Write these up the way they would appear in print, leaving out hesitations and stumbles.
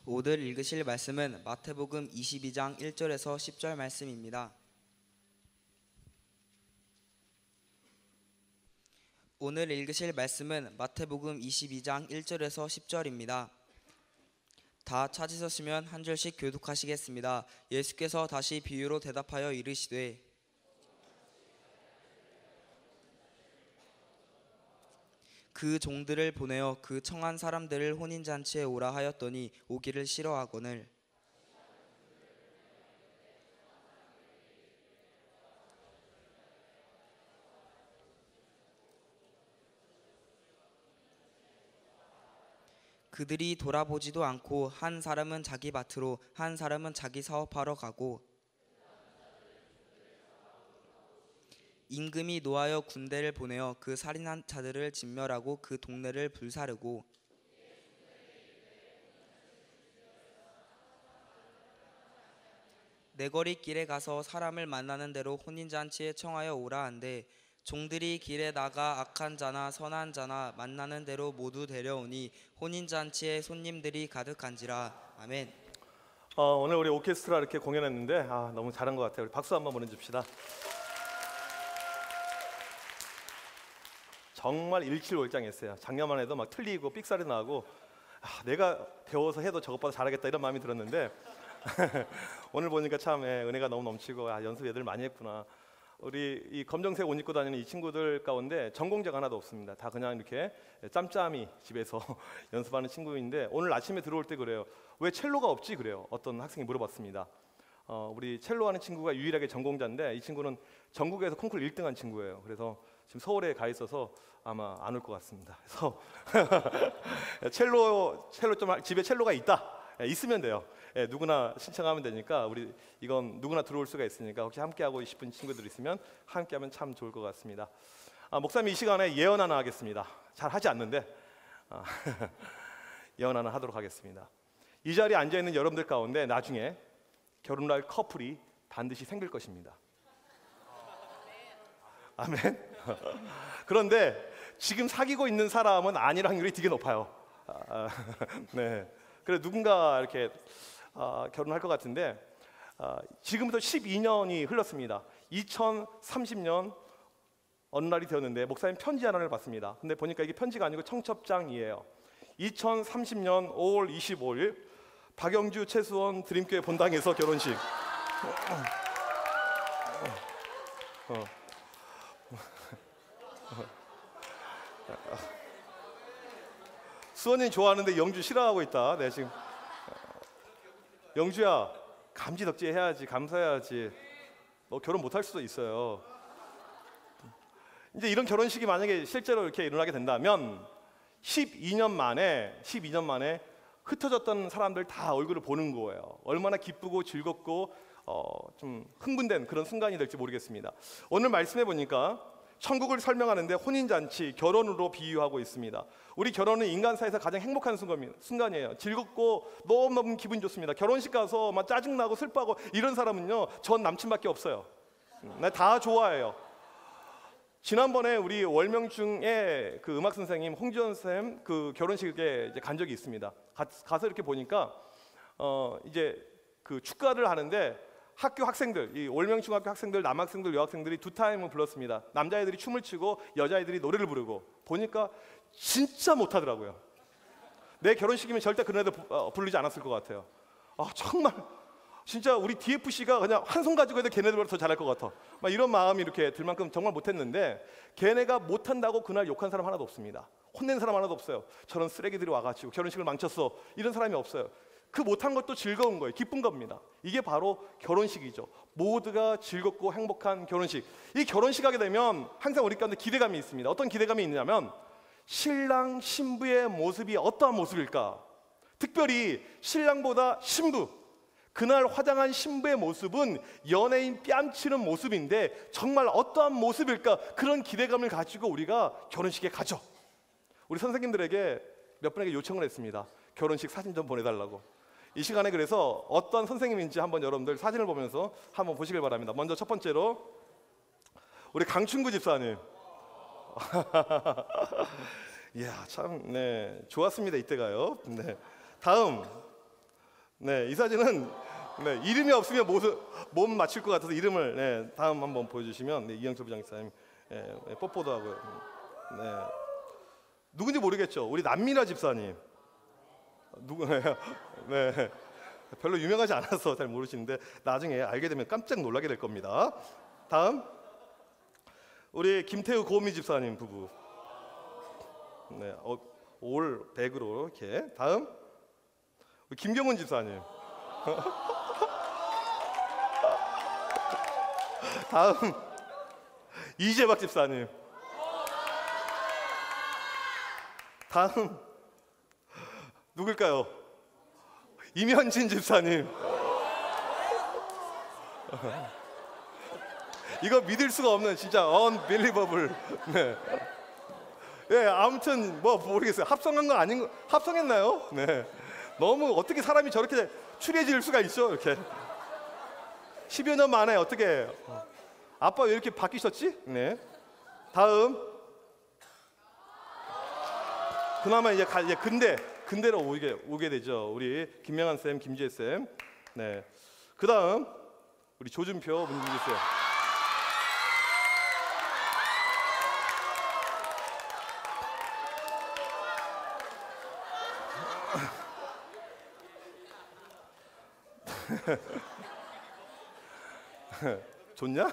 오늘 읽으실 말씀은 마태복음 22장 1절에서 10절 말씀입니다. 오늘 읽으실 말씀은 마태복음 22장 1절에서 10절입니다. 다 찾으셨으면 한 절씩 교독하시겠습니다. 예수께서 다시 비유로 대답하여 이르시되 그 종들을 보내어 그 청한 사람들을 혼인잔치에 오라 하였더니 오기를 싫어하거늘 그들이 돌아보지도 않고 한 사람은 자기 밭으로 한 사람은 자기 사업하러 가고 임금이 노하여 군대를 보내어 그 살인한 자들을 진멸하고 그 동네를 불사르고 내거리 길에 가서 사람을 만나는 대로 혼인잔치에 청하여 오라 한데 종들이 길에 나가 악한 자나 선한 자나 만나는 대로 모두 데려오니 혼인잔치에 손님들이 가득한지라. 아멘. 오늘 우리 오케스트라 이렇게 공연했는데 너무 잘한 것 같아요. 우리 박수 한번 보내줍시다. 정말 일취월장했어요. 작년만 해도 막 틀리고 삑사리 나고 내가 배워서 해도 저것보다 잘하겠다 이런 마음이 들었는데 오늘 보니까 참 은혜가 너무 넘치고 연습 애들 많이 했구나. 우리 이 검정색 옷 입고 다니는 이 친구들 가운데 전공자가 하나도 없습니다. 다 그냥 이렇게 짬짬이 집에서 연습하는 친구인데 오늘 아침에 들어올 때 그래요. 왜 첼로가 없지? 그래요. 어떤 학생이 물어봤습니다. 우리 첼로 하는 친구가 유일하게 전공자인데 이 친구는 전국에서 콩쿠르 1등한 친구예요. 그래서 지금 서울에 가 있어서 아마 안 올 것 같습니다. 그래서 첼로 좀 집에 첼로가 있으면 돼요. 누구나 신청하면 되니까 우리 이건 누구나 들어올 수가 있으니까 혹시 함께 하고 싶은 친구들 있으면 함께 하면 참 좋을 것 같습니다. 목사님 이 시간에 예언 하나 하겠습니다. 잘 하지 않는데 예언 하나 하도록 하겠습니다. 이 자리에 앉아 있는 여러분들 가운데 나중에 결혼할 커플이 반드시 생길 것입니다. 아멘. 그런데 지금 사귀고 있는 사람은 아닐 확률이 되게 높아요. 네. 그래 누군가 이렇게 결혼할 것 같은데 지금부터 12년이 흘렀습니다. 2030년 어느 날이 되었는데 목사님 편지 하나를 받습니다. 근데 보니까 이게 편지가 아니고 청첩장이에요. 2030년 5월 25일 박영주 최수원 드림교회 본당에서 결혼식. 수원이 좋아하는데 영주 싫어하고 있다. 네, 지금 영주야 감지덕지 해야지, 감사해야지. 너 결혼 못할 수도 있어요. 이제 이런 결혼식이 만약에 실제로 이렇게 일어나게 된다면 12년 만에 흩어졌던 사람들 다 얼굴을 보는 거예요. 얼마나 기쁘고 즐겁고 좀 흥분된 그런 순간이 될지 모르겠습니다. 오늘 말씀해 보니까 천국을 설명하는데 혼인잔치, 결혼으로 비유하고 있습니다. 우리 결혼은 인간사에서 가장 행복한 순간이에요. 즐겁고 너무너무 기분 좋습니다. 결혼식 가서 막 짜증나고 슬퍼하고 이런 사람은요, 전 남친밖에 없어요. 나 다 좋아해요. 지난번에 우리 월명중에 그 음악 선생님 홍지원 쌤 그 결혼식에 이제 간 적이 있습니다. 가서 이렇게 보니까 이제 그 축가를 하는데 학교 학생들, 이 월명중학교 학생들, 남학생들, 여학생들이 두 타임을 불렀습니다. 남자애들이 춤을 추고 여자애들이 노래를 부르고 보니까 진짜 못하더라고요. 내 결혼식이면 절대 그런 애들 부르지 않았을 것 같아요. 정말 진짜 우리 DFC가 그냥 한 손 가지고 해도 걔네들보다 더 잘할 것 같아. 막 이런 마음이 이렇게 들 만큼 정말 못했는데 걔네가 못한다고 그날 욕한 사람 하나도 없습니다. 혼낸 사람 하나도 없어요. 저런 쓰레기들이 와가지고 결혼식을 망쳤어 이런 사람이 없어요. 그 못한 것도 즐거운 거예요. 기쁜 겁니다. 이게 바로 결혼식이죠. 모두가 즐겁고 행복한 결혼식. 이 결혼식 하게 되면 항상 우리 가운데 기대감이 있습니다. 어떤 기대감이 있냐면 신랑 신부의 모습이 어떠한 모습일까? 특별히 신랑보다 신부, 그날 화장한 신부의 모습은 연예인 뺨치는 모습인데 정말 어떠한 모습일까? 그런 기대감을 가지고 우리가 결혼식에 가죠. 우리 선생님들에게 몇 분에게 요청을 했습니다. 결혼식 사진 좀 보내달라고. 이 시간에 그래서 어떤 선생님인지 한번 여러분들 사진을 보면서 한번 보시길 바랍니다. 먼저 첫 번째로 우리 강춘구 집사님. 이야 참 좋았습니다 이때가요. 네. 다음 네, 이 사진은 네, 이름이 없으면 못 맞출 것 같아서 이름을 네, 다음 한번 보여주시면 네, 이영철 부장님 뽀뽀도 하고요. 네, 누군지 모르겠죠. 우리 남미나 집사님 누구예요? 네, 별로 유명하지 않아서 잘 모르시는데 나중에 알게 되면 깜짝 놀라게 될 겁니다. 다음 우리 김태우 고은미 집사님 부부. 네, 올 백으로 이렇게. 다음 우리 김경훈 집사님. 다음 이재박 집사님. 다음 누굴까요? 임현진 집사님. 이거 믿을 수가 없는 진짜 unbelievable. 네. 예, 아무튼 뭐 모르겠어요. 합성한 건 아닌 거 합성했나요? 네. 너무 어떻게 사람이 저렇게 추리해질 수가 있죠? 이렇게 10여 년 만에 어떻게 아빠 왜 이렇게 바뀌셨지? 네. 다음 그나마 이제 근대로 오게 되죠. 우리 김명한 쌤, 김지혜 쌤. 네. 그다음 우리 조준표 문진기 쌤. 좋냐?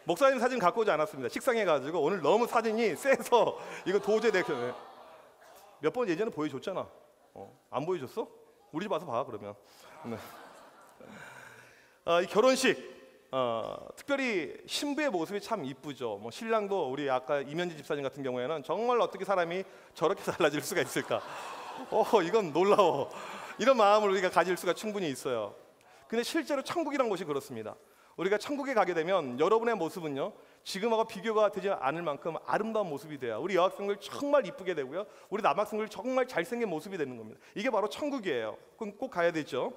목사님 사진 갖고 오지 않았습니다. 식상해가지고 오늘 너무 사진이 세서 이거 도저히 몇 번 예전에 보여줬잖아. 안 보여줬어? 우리 집 와서 봐 그러면. 네. 이 결혼식 특별히 신부의 모습이 참 이쁘죠. 뭐 신랑도 우리 아까 이면지 집사님 같은 경우에는 정말 어떻게 사람이 저렇게 달라질 수가 있을까? 이건 놀라워. 이런 마음을 우리가 가질 수가 충분히 있어요. 근데 실제로 천국이란 곳이 그렇습니다. 우리가 천국에 가게 되면 여러분의 모습은요 지금하고 비교가 되지 않을 만큼 아름다운 모습이 돼요. 우리 여학생들 정말 이쁘게 되고요, 우리 남학생들 정말 잘생긴 모습이 되는 겁니다. 이게 바로 천국이에요. 꼭 가야 되죠.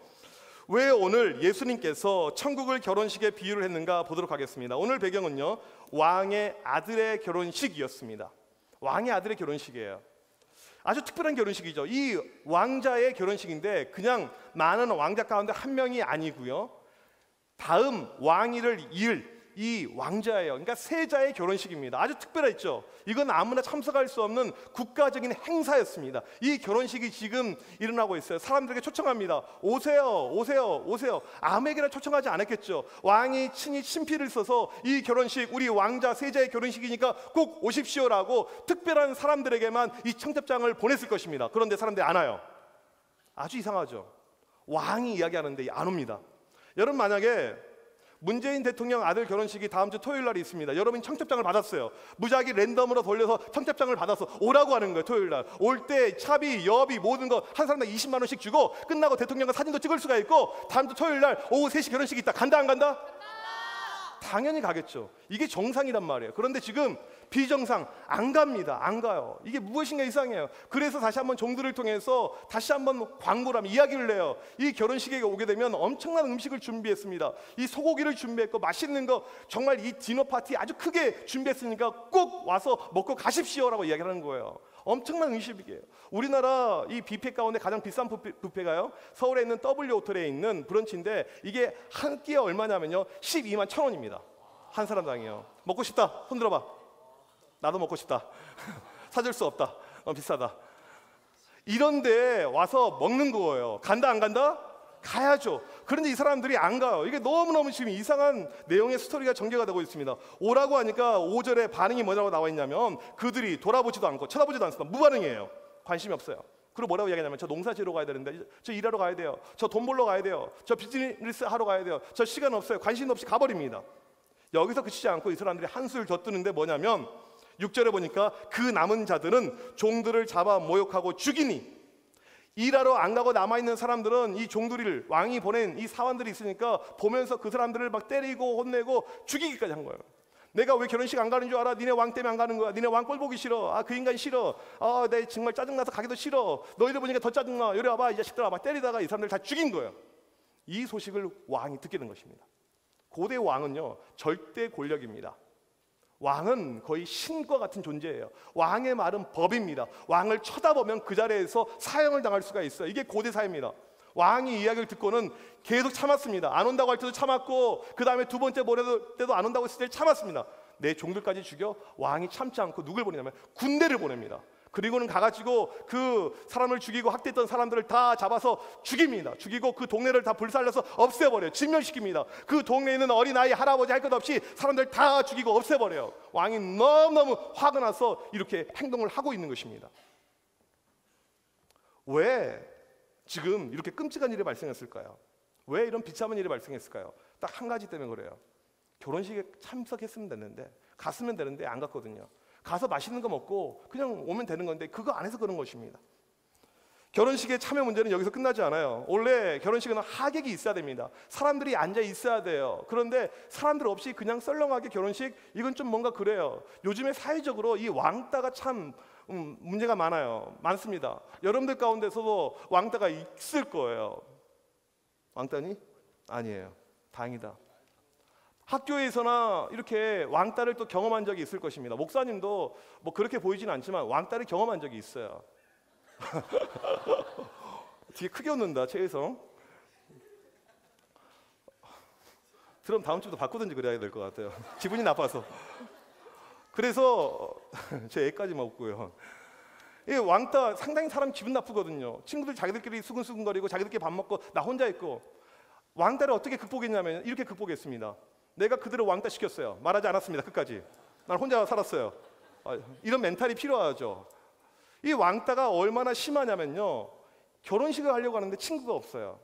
왜 오늘 예수님께서 천국을 결혼식에 비유를 했는가 보도록 하겠습니다. 오늘 배경은요 왕의 아들의 결혼식이었습니다. 왕의 아들의 결혼식이에요. 아주 특별한 결혼식이죠. 이 왕자의 결혼식인데 그냥 많은 왕자 가운데 한 명이 아니고요, 다음 왕위를 이을 이 왕자예요. 그러니까 세자의 결혼식입니다. 아주 특별했죠. 이건 아무나 참석할 수 없는 국가적인 행사였습니다. 이 결혼식이 지금 일어나고 있어요. 사람들에게 초청합니다. 오세요, 오세요, 오세요. 아무에게나 초청하지 않았겠죠. 왕이 친히 친필을 써서 이 결혼식, 우리 왕자 세자의 결혼식이니까 꼭 오십시오라고 특별한 사람들에게만 이 청첩장을 보냈을 것입니다. 그런데 사람들이 안 와요. 아주 이상하죠. 왕이 이야기하는데 안 옵니다. 여러분, 만약에 문재인 대통령 아들 결혼식이 다음 주 토요일 날이 있습니다. 여러분이 청첩장을 받았어요. 무작위 랜덤으로 돌려서 청첩장을 받아서 오라고 하는 거예요. 토요일 날 올 때 차비, 여비 모든 거 한 사람당 20만 원씩 주고 끝나고 대통령과 사진도 찍을 수가 있고 다음 주 토요일 날 오후 3시 결혼식이 있다. 간다 안 간다? 당연히 가겠죠. 이게 정상이란 말이에요. 그런데 지금 비정상, 안 갑니다. 안 가요. 이게 무엇인가 이상해요. 그래서 다시 한번 종들을 통해서 다시 한번 광고를 하면 이야기를 해요. 이 결혼식에 오게 되면 엄청난 음식을 준비했습니다. 이 소고기를 준비했고 맛있는 거, 정말 이 디너 파티 아주 크게 준비했으니까 꼭 와서 먹고 가십시오라고 이야기하는 거예요. 엄청난 음식이에요. 우리나라 이 뷔페 가운데 가장 비싼 뷔페가요, 서울에 있는 W 호텔에 있는 브런치인데 이게 한 끼에 얼마냐면요 12만 1,000원입니다. 한 사람당이요. 먹고 싶다? 손 들어봐. 나도 먹고 싶다. 사줄 수 없다. 비싸다. 이런데 와서 먹는 거예요. 간다 안 간다? 가야죠. 그런데 이 사람들이 안 가요. 이게 너무너무 지금 이상한 내용의 스토리가 전개가 되고 있습니다. 오라고 하니까 5절에 반응이 뭐라고 나와 있냐면 그들이 돌아보지도 않고 쳐다보지도 않습니다. 무반응이에요. 관심이 없어요. 그리고 뭐라고 이야기하냐면 저 농사 지으러 가야 되는데, 저 일하러 가야 돼요, 저 돈 벌러 가야 돼요, 저 비즈니스 하러 가야 돼요, 저 시간 없어요. 관심 없이 가버립니다. 여기서 그치지 않고 이 사람들이 한술 더 뜨는데 뭐냐면 6절에 보니까 그 남은 자들은 종들을 잡아 모욕하고 죽이니, 일하러 안 가고 남아있는 사람들은 이 종들을, 왕이 보낸 이 사환들이 있으니까 보면서 그 사람들을 막 때리고 혼내고 죽이기까지 한 거예요. 내가 왜 결혼식 안 가는 줄 알아? 니네 왕 때문에 안 가는 거야. 니네 왕 꼴 보기 싫어. 그 인간 싫어. 내 정말 짜증나서 가기도 싫어. 너희들 보니까 더 짜증나. 이리 와봐, 이 자식들아. 막 때리다가 이 사람들 다 죽인 거예요. 이 소식을 왕이 듣게 된 것입니다. 고대 왕은요 절대 권력입니다. 왕은 거의 신과 같은 존재예요. 왕의 말은 법입니다. 왕을 쳐다보면 그 자리에서 사형을 당할 수가 있어요. 이게 고대 사회입니다. 왕이 이야기를 듣고는 계속 참았습니다. 안 온다고 할 때도 참았고, 그 다음에 두 번째 보낼 때도 안 온다고 했을 때 참았습니다. 내 종들까지 죽여. 왕이 참지 않고 누굴 보내냐면 군대를 보냅니다. 그리고는 가가지고 그 사람을 죽이고 학대했던 사람들을 다 잡아서 죽입니다. 죽이고 그 동네를 다 불살려서 없애버려요. 진멸시킵니다. 그 동네에 있는 어린아이, 할아버지 할 것 없이 사람들 다 죽이고 없애버려요. 왕이 너무너무 화가 나서 이렇게 행동을 하고 있는 것입니다. 왜 지금 이렇게 끔찍한 일이 발생했을까요? 왜 이런 비참한 일이 발생했을까요? 딱 한 가지 때문에 그래요. 결혼식에 참석했으면 됐는데, 갔으면 되는데 안 갔거든요. 가서 맛있는 거 먹고 그냥 오면 되는 건데 그거 안 해서 그런 것입니다. 결혼식의 참여 문제는 여기서 끝나지 않아요. 원래 결혼식은 하객이 있어야 됩니다. 사람들이 앉아 있어야 돼요. 그런데 사람들 없이 그냥 썰렁하게 결혼식, 이건 좀 뭔가 그래요. 요즘에 사회적으로 이 왕따가 참 문제가 많습니다. 여러분들 가운데서도 왕따가 있을 거예요. 왕따니? 아니에요. 다행이다. 학교에서나 이렇게 왕따를 또 경험한 적이 있을 것입니다. 목사님도 뭐 그렇게 보이진 않지만 왕따를 경험한 적이 있어요. 되게 크게 웃는다, 최혜성. 그럼 다음 주부터 바꾸든지 그래야 될 것 같아요. 기분이 나빠서. 그래서 제 애까지만 웃고요. 이 왕따 상당히 사람 기분 나쁘거든요. 친구들 자기들끼리 수근수근거리고 자기들끼리 밥 먹고 나 혼자 있고. 왕따를 어떻게 극복했냐면 이렇게 극복했습니다. 내가 그들을 왕따 시켰어요. 말하지 않았습니다. 끝까지. 난 혼자 살았어요. 이런 멘탈이 필요하죠. 이 왕따가 얼마나 심하냐면요, 결혼식을 하려고 하는데 친구가 없어요.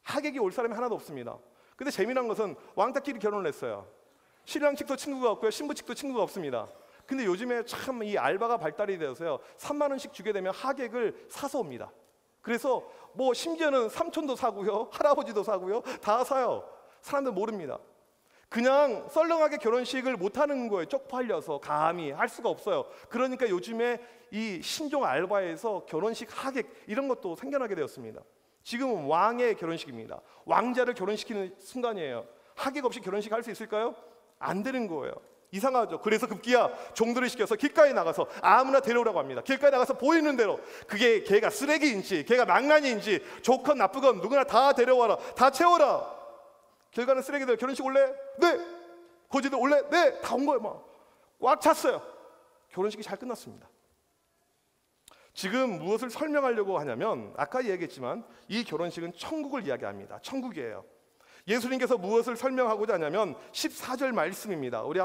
하객이 올 사람이 하나도 없습니다. 근데 재미난 것은 왕따끼리 결혼을 했어요. 신랑 측도 친구가 없고요, 신부 측도 친구가 없습니다. 근데 요즘에 참 이 알바가 발달이 되어서요, 3만 원씩 주게 되면 하객을 사서 옵니다. 그래서 뭐 심지어는 삼촌도 사고요, 할아버지도 사고요, 다 사요. 사람들 모릅니다. 그냥 썰렁하게 결혼식을 못하는 거예요. 쪽팔려서 감히 할 수가 없어요. 그러니까 요즘에 이 신종 알바에서 결혼식 하객 이런 것도 생겨나게 되었습니다. 지금은 왕의 결혼식입니다. 왕자를 결혼시키는 순간이에요. 하객 없이 결혼식 할 수 있을까요? 안 되는 거예요. 이상하죠. 그래서 급기야 종들을 시켜서 길가에 나가서 아무나 데려오라고 합니다. 길가에 나가서 보이는 대로, 그게 걔가 쓰레기인지 걔가 망나니인지 좋건 나쁘건 누구나 다 데려와라, 다 채워라. 길 가는 쓰레기들 결혼식 올래? 네. 거지들 올래? 네. 다 온 거예요. 막 꽉 찼어요. 결혼식이 잘 끝났습니다. 지금 무엇을 설명하려고 하냐면, 아까 얘기했지만 이 결혼식은 천국을 이야기합니다. 천국이에요. 예수님께서 무엇을 설명하고자 하냐면 14절 말씀입니다. 우리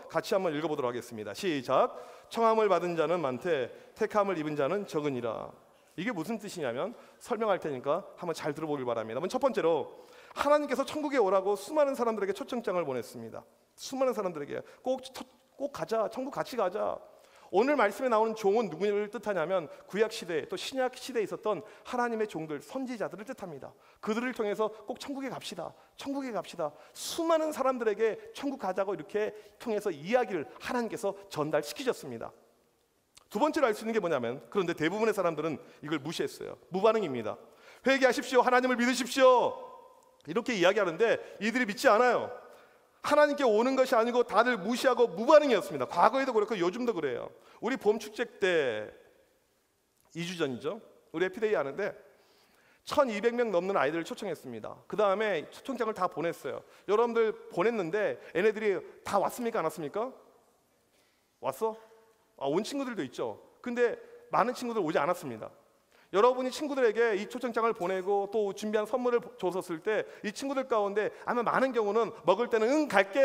같이 한번 읽어보도록 하겠습니다. 시작. 청함을 받은 자는 많되 택함을 입은 자는 적으니라. 이게 무슨 뜻이냐면 설명할 테니까 한번 잘 들어보길 바랍니다. 첫 번째로, 하나님께서 천국에 오라고 수많은 사람들에게 초청장을 보냈습니다. 수많은 사람들에게 꼭 가자, 천국 같이 가자. 오늘 말씀에 나오는 종은 누구를 뜻하냐면 구약 시대 또 신약 시대에 있었던 하나님의 종들, 선지자들을 뜻합니다. 그들을 통해서 꼭 천국에 갑시다, 천국에 갑시다. 수많은 사람들에게 천국 가자고 이렇게 통해서 이야기를 하나님께서 전달시키셨습니다. 두 번째로 알 수 있는 게 뭐냐면, 그런데 대부분의 사람들은 이걸 무시했어요. 무반응입니다. 회개하십시오, 하나님을 믿으십시오, 이렇게 이야기하는데 이들이 믿지 않아요. 하나님께 오는 것이 아니고 다들 무시하고 무반응이었습니다. 과거에도 그렇고 요즘도 그래요. 우리 봄 축제 때 2주 전이죠. 우리 해피데이 하는데 1200명 넘는 아이들을 초청했습니다. 그 다음에 초청장을 다 보냈어요. 여러분들 보냈는데 얘네들이 다 왔습니까? 안 왔습니까? 왔어? 온 친구들도 있죠. 근데 많은 친구들 오지 않았습니다. 여러분이 친구들에게 이 초청장을 보내고 또 준비한 선물을 줬었을 때 이 친구들 가운데 아마 많은 경우는 먹을 때는 응 갈게,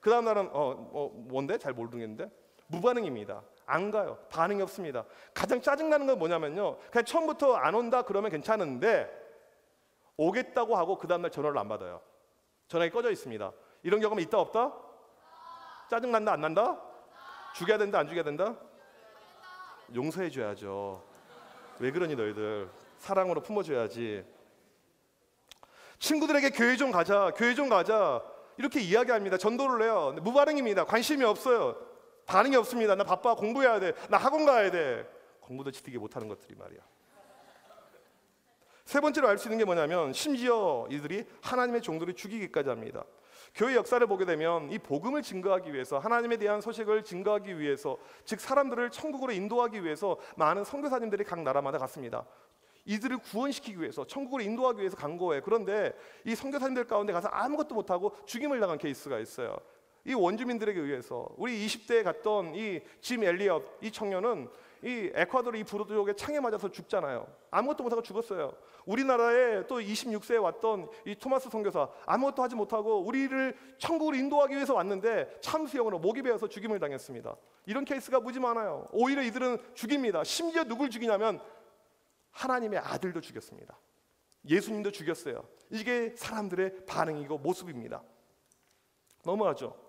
그 다음 날은 뭔데? 잘 모르겠는데, 무반응입니다. 안 가요. 반응이 없습니다. 가장 짜증나는 건 뭐냐면요, 그냥 처음부터 안 온다 그러면 괜찮은데 오겠다고 하고 그 다음 날 전화를 안 받아요. 전화기 꺼져 있습니다. 이런 경험이 있다 없다? 짜증난다 안 난다? 죽여야 된다 안 죽여야 된다? 용서해 줘야죠. 왜 그러니 너희들. 사랑으로 품어줘야지. 친구들에게 교회 좀 가자, 교회 좀 가자 이렇게 이야기합니다. 전도를 해요. 무반응입니다. 관심이 없어요. 반응이 없습니다. 나 바빠, 공부해야 돼, 나 학원 가야 돼. 공부도 지되게 못하는 것들이 말이야. 세 번째로 알 수 있는 게 뭐냐면, 심지어 이들이 하나님의 종들을 죽이기까지 합니다. 교회 역사를 보게 되면 이 복음을 증거하기 위해서, 하나님에 대한 소식을 증거하기 위해서, 즉 사람들을 천국으로 인도하기 위해서 많은 선교사님들이 각 나라마다 갔습니다. 이들을 구원시키기 위해서, 천국으로 인도하기 위해서 간 거예요. 그런데 이 선교사님들 가운데 가서 아무것도 못하고 죽임을 당한 케이스가 있어요. 이 원주민들에게 의해서. 우리 20대에 갔던 이 짐 엘리엇 이 청년은 이 에콰도르 이 부르족의 창에 맞아서 죽잖아요. 아무것도 못하고 죽었어요. 우리나라에 또 26세에 왔던 이 토마스 선교사, 아무것도 하지 못하고 우리를 천국으로 인도하기 위해서 왔는데 참수형으로 목이 베어서 죽임을 당했습니다. 이런 케이스가 무지 많아요. 오히려 이들은 죽입니다. 심지어 누굴 죽이냐면 하나님의 아들도 죽였습니다. 예수님도 죽였어요. 이게 사람들의 반응이고 모습입니다. 넘어가죠.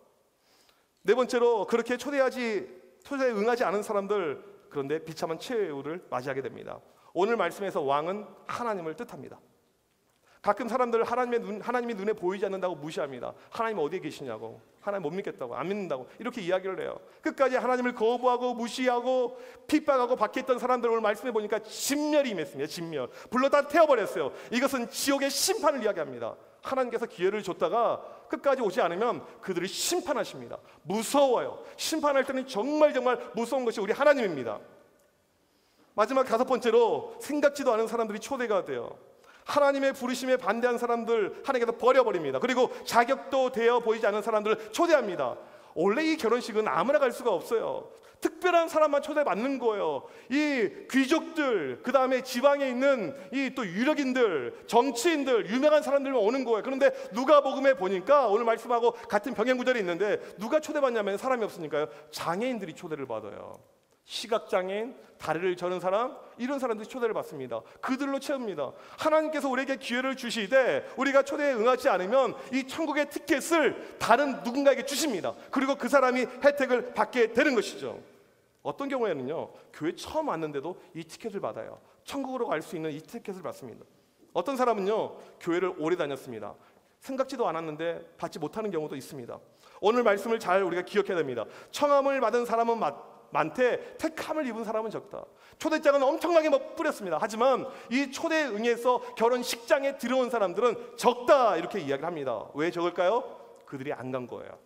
네 번째로, 그렇게 초대에 응하지 않은 사람들, 그런데 비참한 최후를 맞이하게 됩니다. 오늘 말씀에서 왕은 하나님을 뜻합니다. 가끔 사람들 하나님이 눈에 보이지 않는다고 무시합니다. 하나님 어디에 계시냐고, 하나님 못 믿겠다고, 안 믿는다고 이렇게 이야기를 해요. 끝까지 하나님을 거부하고 무시하고 핍박하고 박해했던 사람들, 오늘 말씀해 보니까 진멸이 임했습니다. 진멸. 불로 다 태워버렸어요. 이것은 지옥의 심판을 이야기합니다. 하나님께서 기회를 줬다가 끝까지 오지 않으면 그들을 심판하십니다. 무서워요. 심판할 때는 정말 무서운 것이 우리 하나님입니다. 마지막 다섯 번째로, 생각지도 않은 사람들이 초대가 돼요. 하나님의 부르심에 반대한 사람들 하나님께서 버려버립니다. 그리고 자격도 되어 보이지 않는 사람들을 초대합니다. 원래 이 결혼식은 아무나 갈 수가 없어요. 특별한 사람만 초대받는 거예요. 이 귀족들, 그 다음에 지방에 있는 이 또 유력인들, 정치인들, 유명한 사람들만 오는 거예요. 그런데 누가복음에 보니까 오늘 말씀하고 같은 병행 구절이 있는데, 누가 초대받냐면 사람이 없으니까요, 장애인들이 초대를 받아요. 시각장애인, 다리를 저는 사람, 이런 사람들이 초대를 받습니다. 그들로 채웁니다. 하나님께서 우리에게 기회를 주시되 우리가 초대에 응하지 않으면 이 천국의 티켓을 다른 누군가에게 주십니다. 그리고 그 사람이 혜택을 받게 되는 것이죠. 어떤 경우에는요, 교회 처음 왔는데도 이 티켓을 받아요. 천국으로 갈 수 있는 이 티켓을 받습니다. 어떤 사람은요, 교회를 오래 다녔습니다. 생각지도 않았는데 받지 못하는 경우도 있습니다. 오늘 말씀을 잘 우리가 기억해야 됩니다. 청함을 받은 사람은 많되 택함을 입은 사람은 적다. 초대장은 엄청나게 뿌렸습니다. 하지만 이 초대에 응해서 결혼식장에 들어온 사람들은 적다, 이렇게 이야기를 합니다. 왜 적을까요? 그들이 안 간 거예요.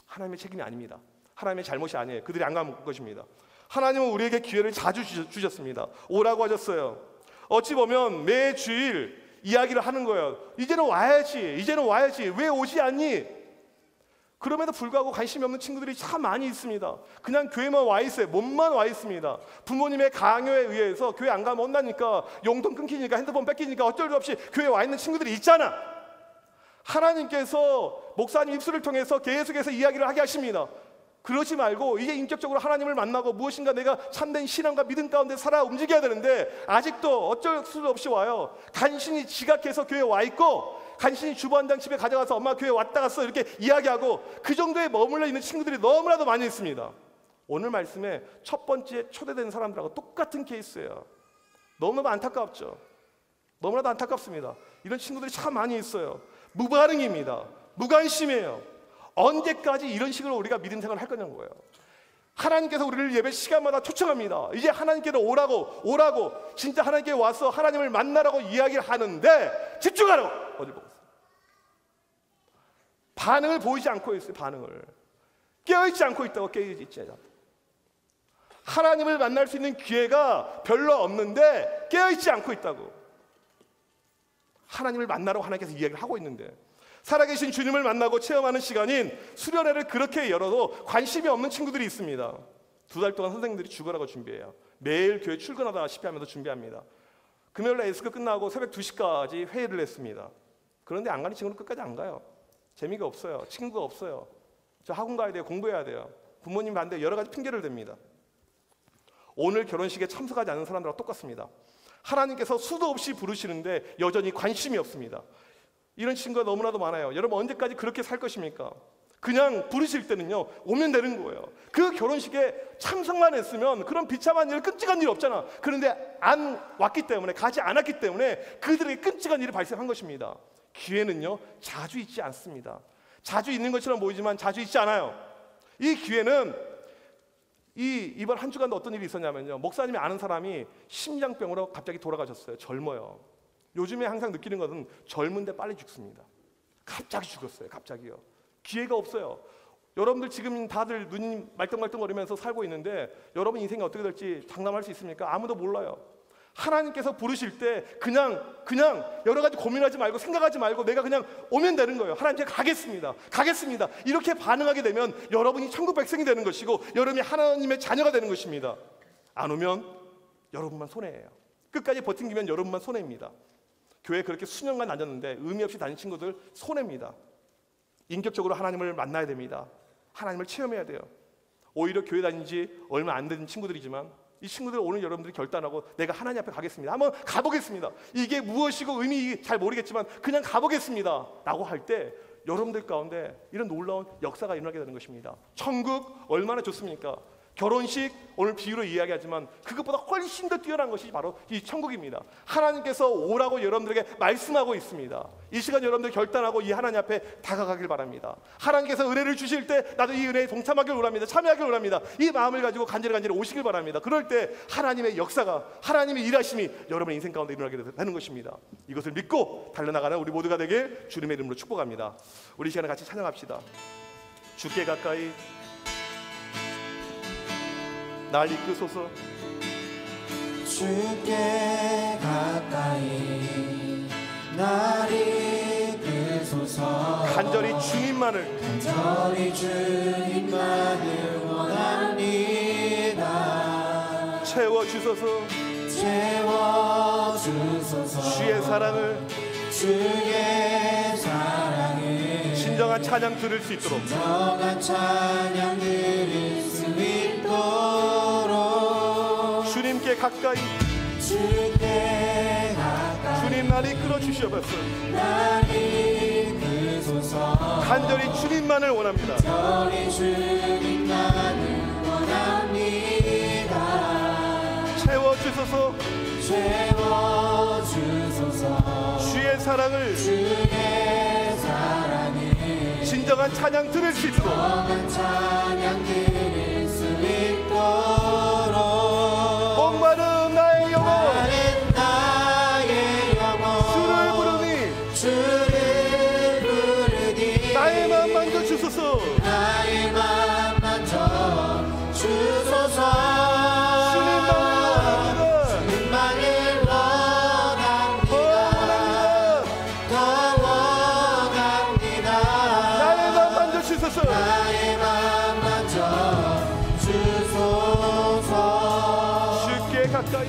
하나님의 책임이 아닙니다. 하나님의 잘못이 아니에요. 그들이 안 간 것입니다. 하나님은 우리에게 기회를 자주 주셨습니다. 오라고 하셨어요. 어찌 보면 매 주일 이야기를 하는 거예요. 이제는 와야지. 왜 오지 않니? 그럼에도 불구하고 관심이 없는 친구들이 참 많이 있습니다. 그냥 교회만 와 있어요. 몸만 와 있습니다. 부모님의 강요에 의해서 교회 안 가면 혼나니까, 용돈 끊기니까, 핸드폰 뺏기니까 어쩔 수 없이 교회에 와 있는 친구들이 있잖아. 하나님께서 목사님 입술을 통해서 계속해서 이야기를 하게 하십니다. 그러지 말고 이제 인격적으로 하나님을 만나고 무엇인가 내가 참된 신앙과 믿음 가운데 살아 움직여야 되는데, 아직도 어쩔 수 없이 와요. 간신히 지각해서 교회에 와 있고, 간신히 주부한장 집에 가져가서 엄마 교회 왔다 갔어 이렇게 이야기하고, 그 정도에 머물러 있는 친구들이 너무나도 많이 있습니다. 오늘 말씀에 첫 번째 초대된 사람들하고 똑같은 케이스예요. 너무나도 안타깝죠. 너무나도 안타깝습니다. 이런 친구들이 참 많이 있어요. 무반응입니다. 무관심이에요. 언제까지 이런 식으로 우리가 믿음 생활을 할 거냐는 거예요. 하나님께서 우리를 예배 시간마다 초청합니다. 이제 하나님께로 오라고 진짜 하나님께 와서 하나님을 만나라고 이야기를 하는데 집중하라고 어디 보고 있어요. 반응을 보이지 않고 있어요. 반응을 깨어있지 않고 있다고. 깨어있지 않고 하나님을 만날 수 있는 기회가 별로 없는데 깨어있지 않고 있다고. 하나님을 만나라고 하나님께서 이야기를 하고 있는데, 살아계신 주님을 만나고 체험하는 시간인 수련회를 그렇게 열어도 관심이 없는 친구들이 있습니다. 2달 동안 선생님들이 죽으라고 준비해요. 매일 교회 출근하다시피 하면서 준비합니다. 금요일날 에스크 끝나고 새벽 2시까지 회의를 했습니다. 그런데 안 가는 친구는 끝까지 안 가요. 재미가 없어요. 친구가 없어요. 저 학원 가야 돼요. 공부해야 돼요. 부모님 반대, 여러 가지 핑계를 댑니다. 오늘 결혼식에 참석하지 않는 사람들하고 똑같습니다. 하나님께서 수도 없이 부르시는데 여전히 관심이 없습니다. 이런 친구가 너무나도 많아요. 여러분 언제까지 그렇게 살 것입니까? 그냥 부르실 때는요 오면 되는 거예요. 그 결혼식에 참석만 했으면 그런 비참한 일, 끔찍한 일 없잖아. 그런데 안 왔기 때문에, 가지 않았기 때문에 그들에게 끔찍한 일이 발생한 것입니다. 기회는요 자주 있지 않습니다. 자주 있는 것처럼 보이지만 자주 있지 않아요. 이 기회는 이번 한 주간도 어떤 일이 있었냐면요, 목사님이 아는 사람이 심장병으로 갑자기 돌아가셨어요. 젊어요. 요즘에 항상 느끼는 것은 젊은데 빨리 죽습니다. 갑자기 죽었어요. 갑자기요. 기회가 없어요. 여러분들 지금 다들 눈이 말똥말똥거리면서 살고 있는데 여러분 인생이 어떻게 될지 장담할 수 있습니까? 아무도 몰라요. 하나님께서 부르실 때 그냥 여러 가지 고민하지 말고 생각하지 말고 내가 그냥 오면 되는 거예요. 하나님 제가 가겠습니다. 이렇게 반응하게 되면 여러분이 천국 백성이 되는 것이고 여러분이 하나님의 자녀가 되는 것입니다. 안 오면 여러분만 손해예요. 끝까지 버팅기면 여러분만 손해입니다. 교회에 그렇게 수년간 다녔는데 의미 없이 다닌 친구들 손해입니다. 인격적으로 하나님을 만나야 됩니다. 하나님을 체험해야 돼요. 오히려 교회 다닌 지 얼마 안 된 친구들이지만 이 친구들 오늘 여러분들이 결단하고 내가 하나님 앞에 가겠습니다. 한번 가보겠습니다. 이게 무엇이고 의미 잘 모르겠지만 그냥 가보겠습니다 라고 할 때 여러분들 가운데 이런 놀라운 역사가 일어나게 되는 것입니다. 천국 얼마나 좋습니까? 결혼식 오늘 비유로 이야기하지만 그것보다 훨씬 더 뛰어난 것이 바로 이 천국입니다. 하나님께서 오라고 여러분들에게 말씀하고 있습니다. 이 시간 여러분들 결단하고 이 하나님 앞에 다가가길 바랍니다. 하나님께서 은혜를 주실 때 나도 이 은혜에 동참하길 원합니다. 참여하길 원합니다. 이 마음을 가지고 간절히 오시길 바랍니다. 그럴 때 하나님의 역사가, 하나님의 일하심이 여러분의 인생 가운데 일어나게 되는 것입니다. 이것을 믿고 달려나가는 우리 모두가 되길 주님의 이름으로 축복합니다. 우리 시간에 같이 찬양합시다. 주께 가까이 날 이끄소서. 주께 가까이 날 이끄소서. 간절히 주님만을 원합니다. 채워주소서. 주의 사랑을 진정한 찬양 들을 수 있도록 주님께 가까이 주님 날 이끌어 주시옵소서. 간절히 주님만을 원합니다. 채워주소서. 주의 사랑을 진정한 찬양 들을 수 있도록 목마른 나의 영혼 주를 부르니 나의 맘 만져 주소서. 가까이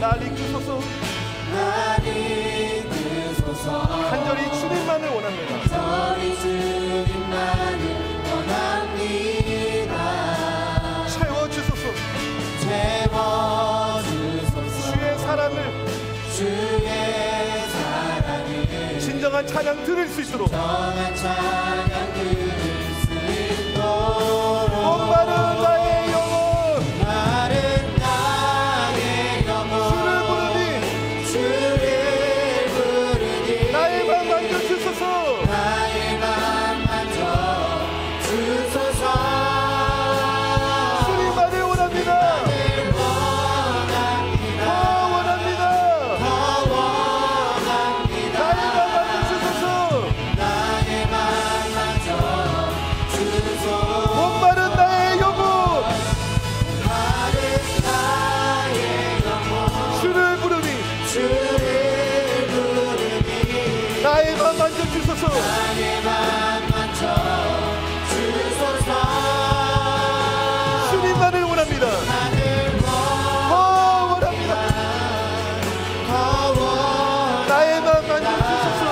날 이끄소서. 간절히 주님만을 원합니다. 채워주소서. 주의 사랑을 진정한 찬양 들을 수 있도록 목마른 나의 주님만을 원합니다. 나의 맘 만져주소서.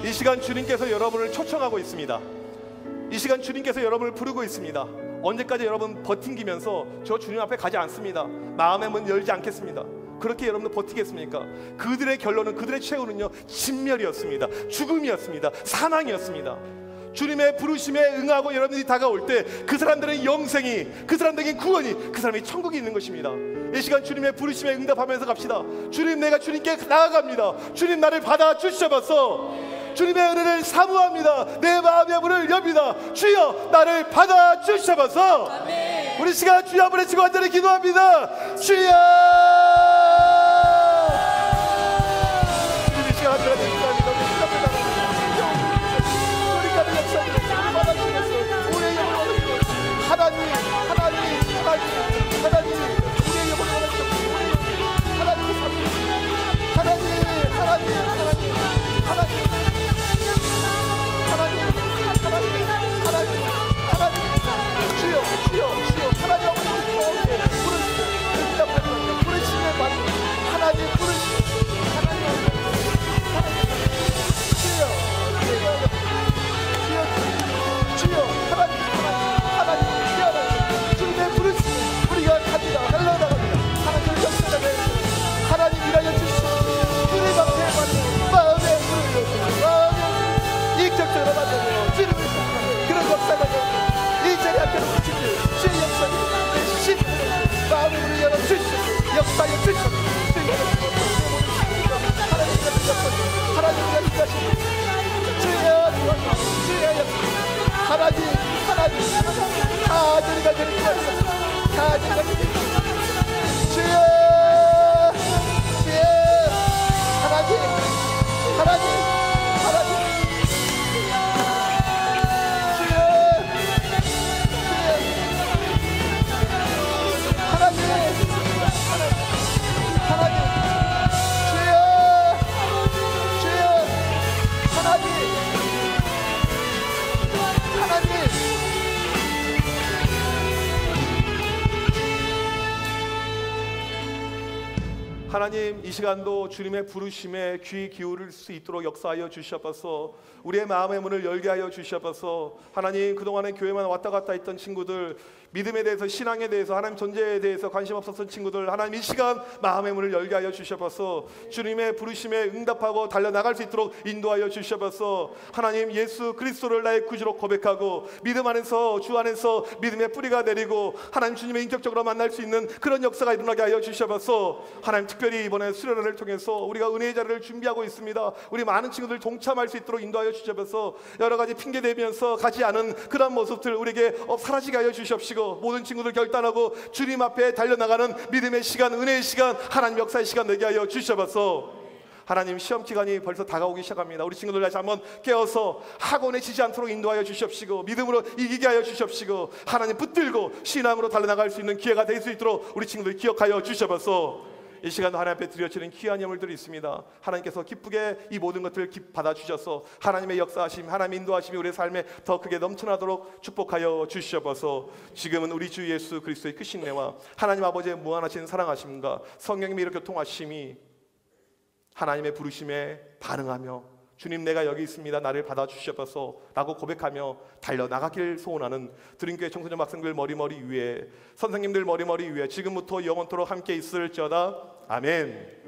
이 시간 주님께서 여러분을 초청하고 있습니다. 이 시간 주님께서 여러분을 부르고 있습니다. 언제까지 여러분 버팅기면서 저 주님 앞에 가지 않습니다. 마음의 문 열지 않겠습니다. 그렇게 여러분들 버티겠습니까? 그들의 결론은, 그들의 최후는요 진멸이었습니다. 죽음이었습니다. 사망이었습니다. 주님의 부르심에 응하고 여러분들이 다가올 때 그 사람들의 영생이, 그 사람들에게 구원이, 그 사람이 천국이 있는 것입니다. 이 시간 주님의 부르심에 응답하면서 갑시다. 주님, 내가 주님께 나아갑니다. 주님, 나를 받아주셔서 주님의 은혜를 사모합니다. 내 마음의 문을 엽니다. 주여, 나를 받아주셔서. 아멘. 우리 시간 주여 한번 외치고 간절히 기도합니다. 주여. 우리 시간 간절히 기도합니다. 우리 가는 역사를 받아주셔서 우리의 영혼을 하나님 우리의 영혼을 원하시옵소서. 하나님의 삶을 하나님 주여 하나님 부르시면 받는 하나님 부르시면 하나님 주여 하나님 주님의 부르시면 우리가 갑니다. 달려나갑니다. 하나님의 역사가 되는 하나님 일하여 주시옵소서. 주님 앞에 받는 마음의 물을 마음의 인격적으로 만들고 주님을 생각하는 그런 역사가 되는 이 자리에 함께 놓으시길 주의 역사를 내 심을 마음의 문을 열어주시고 역사에 주시고 주의 하나님의 역사 하나님의 역사신 주의 역사 하나님 가정이가 되는 역사 가정이가 되는 주여 하나님 하나님 이 시간도 주님의 부르심에 귀 기울일 수 있도록 역사하여 주시옵소서. 우리의 마음의 문을 열게 하여 주시옵소서. 하나님 그동안에 교회만 왔다 갔다 했던 친구들 믿음에 대해서 신앙에 대해서 하나님 존재에 대해서 관심 없었던 친구들 하나님 이 시간 마음의 문을 열게 하여 주시옵소서. 주님의 부르심에 응답하고 달려나갈 수 있도록 인도하여 주시옵소서. 하나님 예수 그리스도를 나의 구주로 고백하고 믿음 안에서 주 안에서 믿음의 뿌리가 내리고 하나님 주님의 인격적으로 만날 수 있는 그런 역사가 일어나게 하여 주시옵소서. 하나님 특별히 이번에 수련회를 통해서 우리가 은혜의 자리를 준비하고 있습니다. 우리 많은 친구들 동참할 수 있도록 인도하여 주시옵소서. 여러 가지 핑계 대면서 가지 않은 그런 모습들 우리에게 사라지게 하여 주시옵시고 모든 친구들 결단하고 주님 앞에 달려나가는 믿음의 시간 은혜의 시간 하나님 역사의 시간 되게 하여 주시옵소서. 하나님 시험 기간이 벌써 다가오기 시작합니다. 우리 친구들 다시 한번 깨어서 학원에 지지 않도록 인도하여 주시옵시고 믿음으로 이기게 하여 주시옵시고 하나님 붙들고 신앙으로 달려나갈 수 있는 기회가 될 수 있도록 우리 친구들 기억하여 주시옵소서. 이 시간도 하나님 앞에 드려지는 귀한 예물들이 있습니다. 하나님께서 기쁘게 이 모든 것들을 받아주셔서 하나님의 역사하심 하나님의 인도하심이 우리의 삶에 더 크게 넘쳐나도록 축복하여 주시옵소서. 지금은 우리 주 예수 그리스도의 크신 은혜와 하나님 아버지의 무한하신 사랑하심과 성령님의 이렇게 교통하심이 하나님의 부르심에 반응하며 주님 내가 여기 있습니다 나를 받아주시옵소서 라고 고백하며 달려나가길 소원하는 드림교회 청소년 학생들 머리머리 위에 선생님들 머리머리 위에 지금부터 영원토록 함께 있을지어다. 아멘.